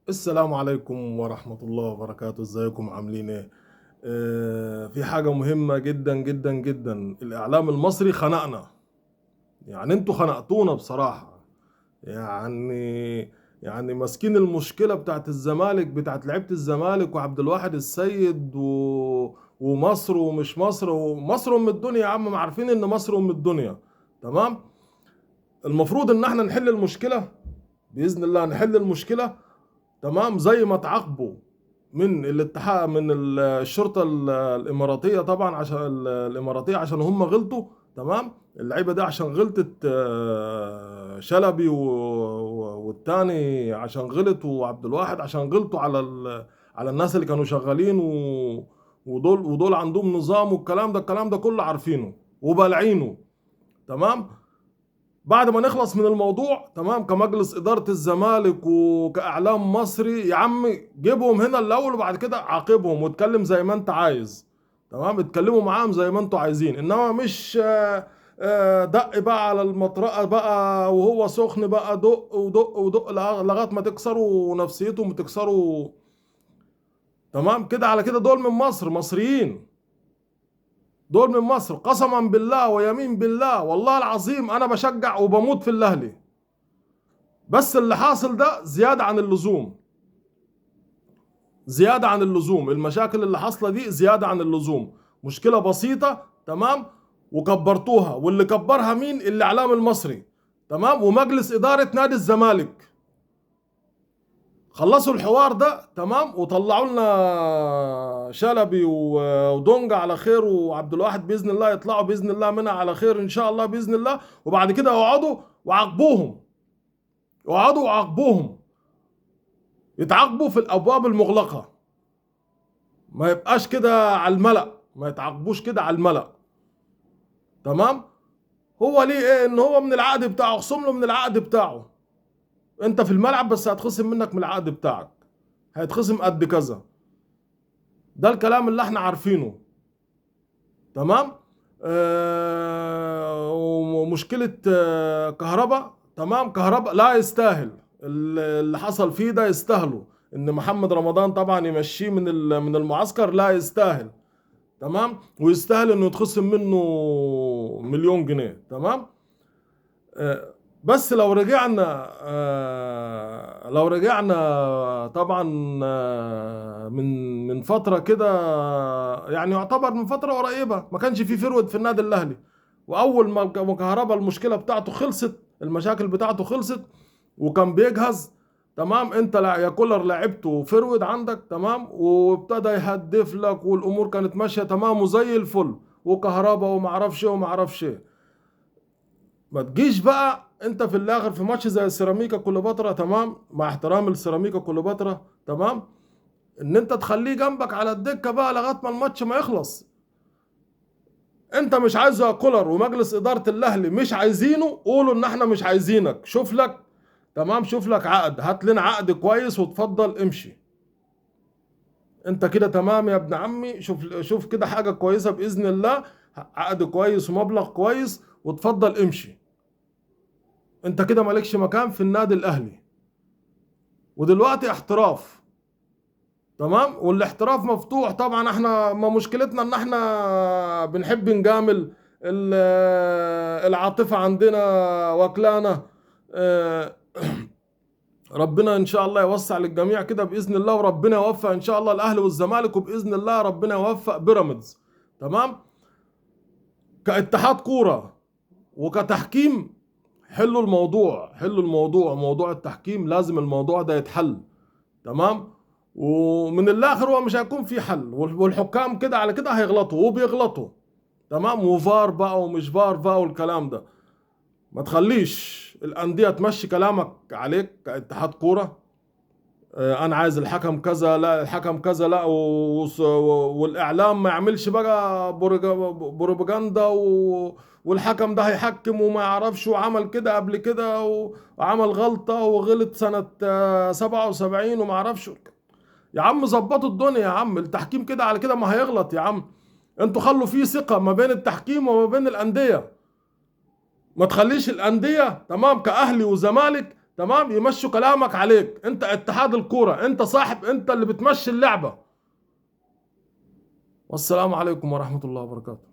السلام عليكم ورحمة الله وبركاته. ازيكم عاملين ايه؟ في حاجة مهمة جدا جدا جدا. الإعلام المصري خنقنا. يعني انتوا خنقتونا بصراحة. يعني يعني ماسكين المشكلة بتاعت الزمالك، بتاعت لعيبة الزمالك وعبد الواحد السيد ومصر ومش مصر، ومصر أم الدنيا يا عم، ما عارفين إن مصر أم الدنيا. تمام. المفروض إن احنا نحل المشكلة، بإذن الله نحل المشكلة. تمام، زي ما تعاقبوا من الاتحاد، من الشرطه الاماراتيه طبعا، عشان الاماراتيه عشان هم غلطوا. تمام. اللعيبه دي عشان غلطت، شلبي والتاني عشان غلط، وعبد الواحد عشان غلطوا على على الناس اللي كانوا شغالين ودول عندهم نظام، والكلام ده الكلام ده كله عارفينه وبالعينه. تمام. بعد ما نخلص من الموضوع، تمام، كمجلس إدارة الزمالك وكإعلام مصري، يا عم جيبهم هنا الأول وبعد كده عاقبهم واتكلم زي ما أنت عايز. تمام، اتكلموا معاهم زي ما أنتوا عايزين، إنما مش دق بقى على المطرقة بقى وهو سخن بقى، دق ودق ودق لغاية ما تكسروا نفسيتهم وتكسروا. تمام كده على كده، دول من مصر، مصريين. دول من مصر قسما بالله ويمين بالله والله العظيم، أنا بشجع وبموت في الأهلي. بس اللي حاصل ده زيادة عن اللزوم، زيادة عن اللزوم. المشاكل اللي حاصلة دي زيادة عن اللزوم. مشكلة بسيطة، تمام، وكبرتوها. واللي كبرها مين؟ الإعلام المصري. تمام، ومجلس إدارة نادي الزمالك. خلصوا الحوار ده، تمام، وطلعوا لنا شلبي ودونجا على خير، وعبد الواحد بإذن الله يطلعوا بإذن الله منها على خير إن شاء الله بإذن الله. وبعد كده اقعدوا وعاقبوهم، اقعدوا وعاقبوهم، يتعاقبوا في الابواب المغلقه. ما يبقاش كده على الملأ، ما يتعاقبوش كده على الملأ. تمام. هو ليه ايه؟ ان هو من العقد بتاعه، خصم له من العقد بتاعه. انت في الملعب بس هتخصم منك من العقد بتاعك، هيتخصم قد كذا. ده الكلام اللي احنا عارفينه. تمام. ومشكلة كهرباء. تمام، كهرباء لا يستاهل اللي حصل فيه ده. يستاهلوا ان محمد رمضان طبعا يمشيه من المعسكر، لا يستاهل. تمام، ويستاهل انه يتخصم منه مليون جنيه. تمام. بس لو رجعنا طبعا، من فترة كده، يعني يعتبر من فترة قريبة، ما كانش في فرود في النادي الأهلي. وأول ما كهربا المشكلة بتاعته خلصت، المشاكل بتاعته خلصت، وكان بيجهز. تمام، انت يا كولر لعبته فرود عندك، تمام، وابتدى يهدف لك، والامور كانت ماشيه تمام وزي الفل، وكهربا وما اعرفش ايه وما اعرفش ايه. ما تجيش بقى انت في الاخر في ماتش زي السيراميكا كليوباترا، تمام، مع احترام السيراميكا كليوباترا، تمام، ان انت تخليه جنبك على الدكه بقى لغايه ما الماتش ما يخلص. انت مش عايزه يا كولر، ومجلس اداره الاهلي مش عايزينه، قولوا ان احنا مش عايزينك، شوف لك. تمام، شوف لك عقد، هات لنا عقد كويس وتفضل امشي. انت كده تمام يا ابن عمي، شوف كده حاجه كويسه باذن الله، عقد كويس ومبلغ كويس، وتفضل امشي. انت كده مالكش مكان في النادي الاهلي. ودلوقتي احتراف. تمام، والاحتراف مفتوح طبعا. احنا ما مشكلتنا ان احنا بنحب نجامل. ال- العاطفة عندنا واكلانا. اه، ربنا ان شاء الله يوسع للجميع كده باذن الله، وربنا يوفق ان شاء الله الاهلي والزمالك، وباذن الله ربنا يوفق بيراميدز. تمام. كاتحاد كورة وكتحكيم، حلوا الموضوع، حلوا الموضوع. موضوع التحكيم لازم الموضوع ده يتحل. تمام. ومن الاخر هو مش هيكون في حل، والحكام كده على كده هيغلطوا وبيغلطوا. تمام، وفار بقى ومش فار بقى والكلام ده. ما تخليش الانديه تمشي كلامك عليك كاتحاد كوره. انا عايز الحكم كذا، لا الحكم كذا لا، والاعلام ما يعملش بقى بروباجندا والحكم ده هيحكم وما يعرفش، وعمل كده قبل كده وعمل غلطة وغلط سنة 77 وما يعرفش. يا عم ظبطوا الدنيا يا عم، التحكيم كده على كده ما هيغلط يا عم. انتوا خلوا فيه ثقة ما بين التحكيم وما بين الأندية. ما تخليش الأندية، تمام، كأهلي وزمالك تمام، يمشوا كلامك عليك. انت اتحاد الكوره، انت صاحب، انت اللي بتمشي اللعبه. والسلام عليكم ورحمه الله وبركاته.